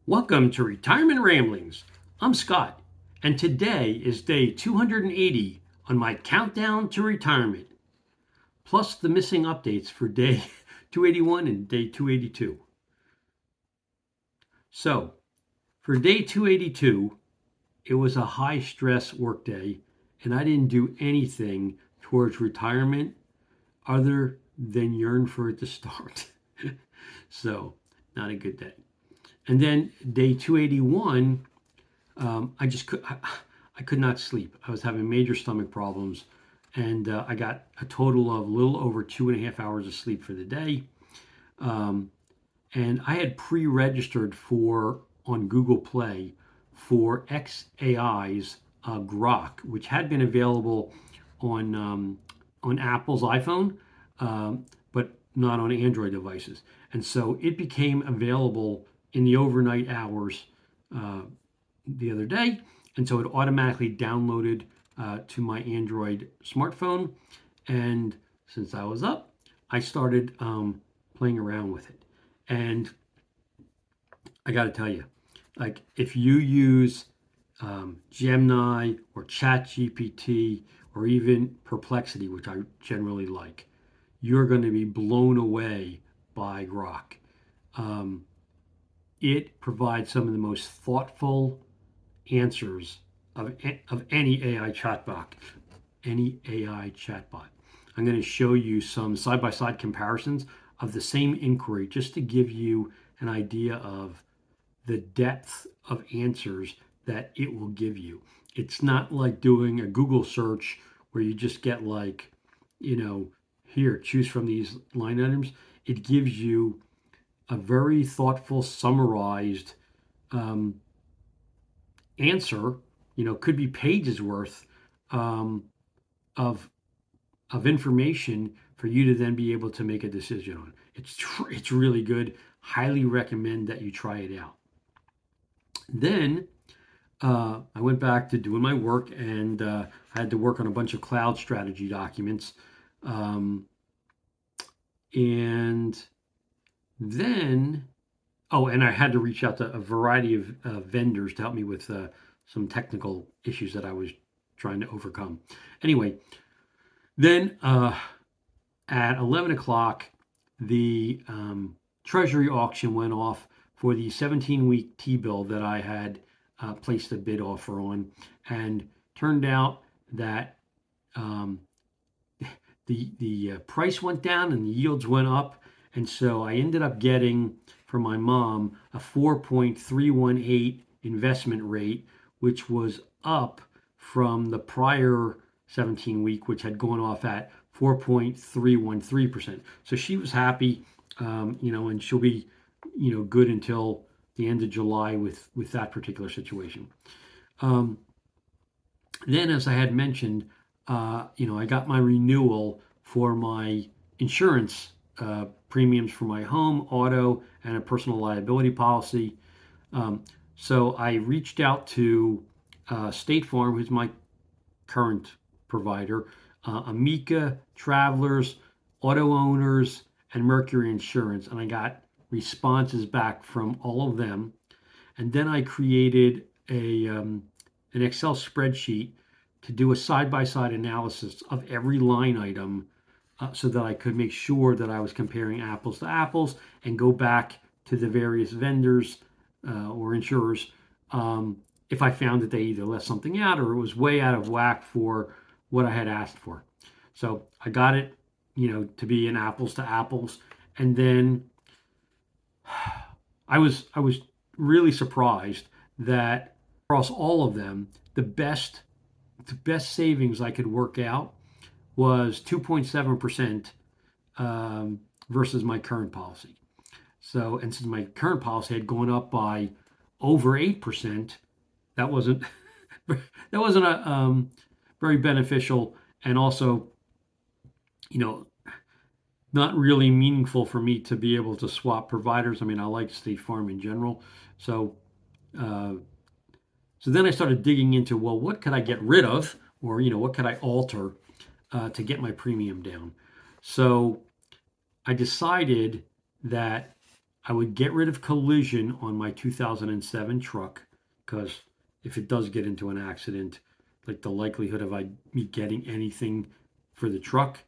Welcome to Retirement Ramblings. I'm Scott, and today is day 280 on my countdown to retirement, plus the missing updates for day 281 and day 282. So, for day 282, it was a high stress workday, and I didn't do anything towards retirement other than yearn for it to start. So, not a good day. And then day 281, I could not sleep. I was having major stomach problems, and I got a total of a little over 2.5 hours of sleep for the day. Um, and I had pre-registered for on Google Play for XAI's Grok, which had been available on on Apple's iPhone, but not on Android devices. And so it became available in the overnight hours uh, the other day, and so it automatically downloaded to my Android smartphone. And since I was up, I started playing around with it. And I got to tell you, like if you use Gemini or ChatGPT or even Perplexity, which I generally like, you're going to be blown away by Grok. Um, it provides some of the most thoughtful answers of any AI chatbot. Any AI chatbot. I'm going to show you some side by side comparisons of the same inquiry just to give you an idea of the depth of answers that it will give you. It's not like doing a Google search where you just get like, you know, here, choose from these line items. It gives you a very thoughtful, summarized um, answer, could be pages worth um, of of information for you to then be able to make a decision on. It's really good. Highly recommend that you try it out. Then I went back to doing my work, and I had to work on a bunch of cloud strategy documents. Um, and then, oh, and I had to reach out to a variety of vendors to help me with some technical issues that I was trying to overcome. Anyway, then at 11 o'clock, the Treasury auction went off for the 17-week T-bill that I had placed a bid offer on, and turned out that um, the price went down and the yields went up, and so I ended up getting for my mom a 4.318 investment rate, which was up from the prior 17 week, which had gone off at 4.313%. So she was happy, and she'll be, good until the end of July with that particular situation. Um, then, as I had mentioned, I got my renewal for my insurance premiums for my home, auto, and a personal liability policy. Um, so I reached out to State Farm, who's my current provider, Amica, Travelers, Auto Owners, and Mercury Insurance, and I got responses back from all of them. And then I created an Excel spreadsheet to do a side-by-side analysis of every line item so that I could make sure that I was comparing apples to apples and go back to the various vendors or insurers if I found that they either left something out or it was way out of whack for what I had asked for. So I got it, to be an apples to apples, and then I was really surprised that across all of them, the best savings I could work out was 2.7% versus my current policy. So, and since my current policy had gone up by over 8%, that wasn't that wasn't a very beneficial, and also, you know, not really meaningful for me to be able to swap providers. I mean, I like State Farm in general, so uh, so then I started digging into, well, what could I get rid of, or what could I alter to get my premium down? So I decided that I would get rid of collision on my 2007 truck because if it does get into an accident, like the likelihood of me getting anything for the truck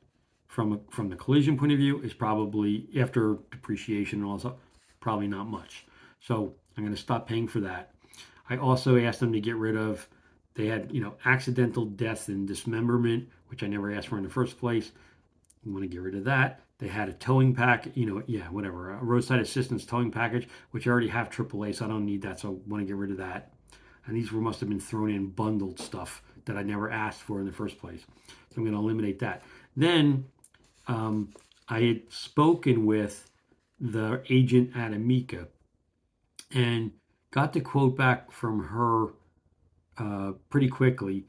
from the collision point of view is probably after depreciation and all that, probably not much. So I'm going to stop paying for that. I also asked them to get rid of. They had accidental death and dismemberment, which I never asked for in the first place. You want to get rid of that. They had a towing pack, yeah, whatever, a roadside assistance towing package, which I already have AAA, so I don't need that. So I want to get rid of that. And these must have been thrown in bundled stuff that I never asked for in the first place. So I'm going to eliminate that. Then I had spoken with the agent at Amica and got the quote back from her pretty quickly,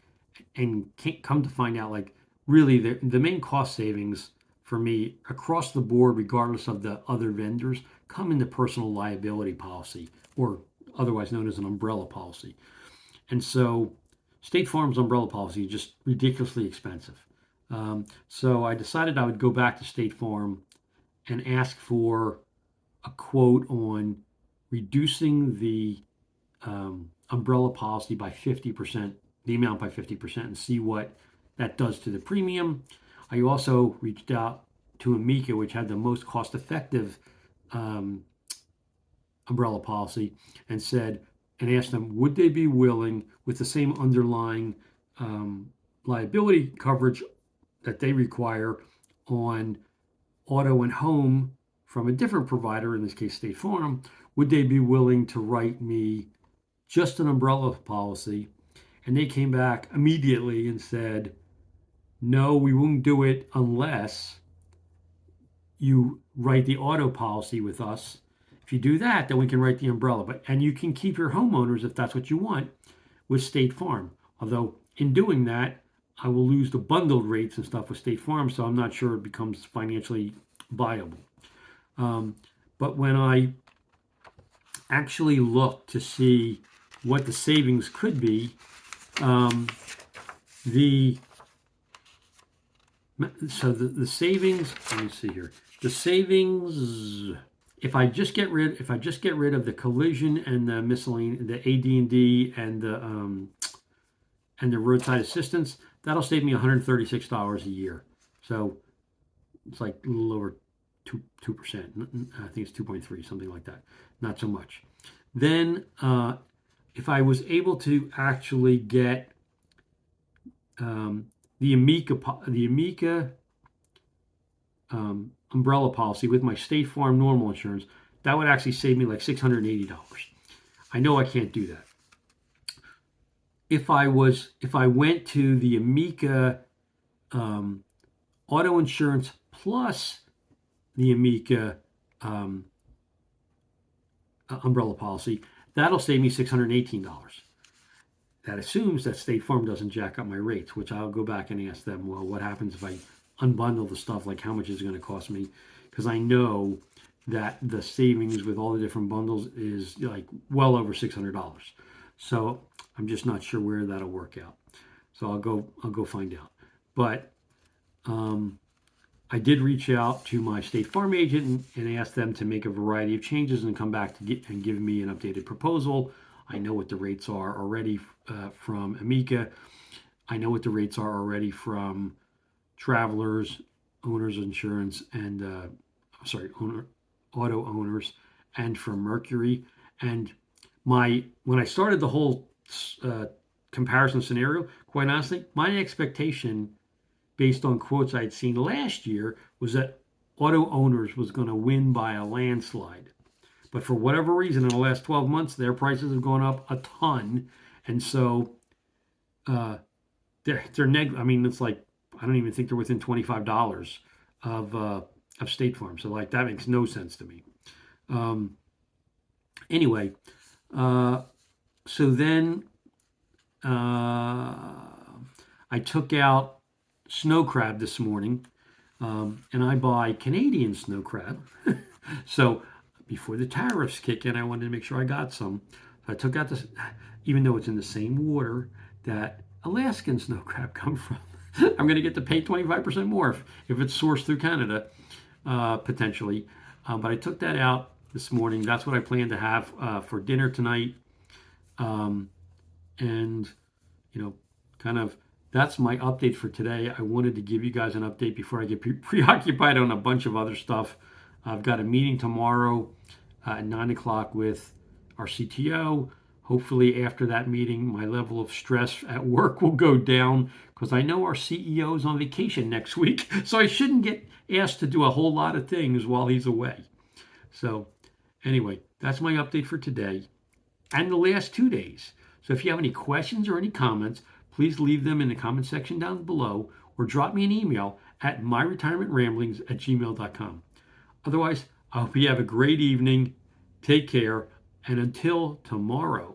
and come to find out, like, really the main cost savings for me across the board, regardless of the other vendors, come in the personal liability policy, or otherwise known as an umbrella policy. And so State Farm's umbrella policy is just ridiculously expensive. So I decided I would go back to State Farm and ask for a quote on reducing the umbrella policy by 50%, the amount by 50%, and see what that does to the premium. I also reached out to Amica, which had the most cost effective umbrella policy, and asked them, would they be willing, with the same underlying liability coverage that they require on auto and home from a different provider, in this case State Farm, would they be willing to write me just an umbrella policy? And they came back immediately and said, no, we won't do it unless you write the auto policy with us. If you do that, then we can write the umbrella. And you can keep your homeowners if that's what you want with State Farm. Although in doing that, I will lose the bundled rates and stuff with State Farm, so I'm not sure it becomes financially viable. But when I actually looked to see what the savings could be, the savings, let me see here. The savings, if I just get rid of the collision and the miscellaneous, the AD&D and the roadside assistance, that'll save me $136 a year. So it's like a little over 2%. I think it's 2.3, something like that. Not so much. Then if I was able to actually get the Amica umbrella policy with my State Farm normal insurance, that would actually save me like $680. I know I can't do that. If I went to the Amica auto insurance plus the Amica umbrella policy, that'll save me $618. That assumes that State Farm doesn't jack up my rates, which I'll go back and ask them, well, what happens if I unbundle the stuff? Like, how much is it going to cost me? Because I know that the savings with all the different bundles is like well over $600. So I'm just not sure where that'll work out. So I'll go find out. But I did reach out to my State Farm agent and ask them to make a variety of changes and come back and give me an updated proposal. I know what the rates are already from Amica. I know what the rates are already from Travelers, Owners Insurance, and auto owners, and from Mercury. And when I started the whole comparison scenario, quite honestly, my expectation, based on quotes I'd seen last year, was that auto owners was going to win by a landslide. But for whatever reason, in the last 12 months, their prices have gone up a ton. And so they're I mean, it's like, I don't even think they're within $25 of State Farm. So like, that makes no sense to me. Anyway, so then I took out snow crab this morning, and I buy Canadian snow crab. So before the tariffs kick in, I wanted to make sure I got some. So I took out this, even though it's in the same water that Alaskan snow crab come from. I'm going to get to pay 25% more if it's sourced through Canada, potentially. But I took that out, this morning. That's what I plan to have for dinner tonight. Um, and, you know, kind of that's my update for today. I wanted to give you guys an update before I get preoccupied on a bunch of other stuff. I've got a meeting tomorrow at 9 o'clock with our CTO. Hopefully, after that meeting, my level of stress at work will go down because I know our CEO is on vacation next week. So I shouldn't get asked to do a whole lot of things while he's away. So, anyway, that's my update for today and the last 2 days. So if you have any questions or any comments, please leave them in the comment section down below or drop me an email at myretirementramblings@gmail.com. Otherwise, I hope you have a great evening. Take care, and until tomorrow.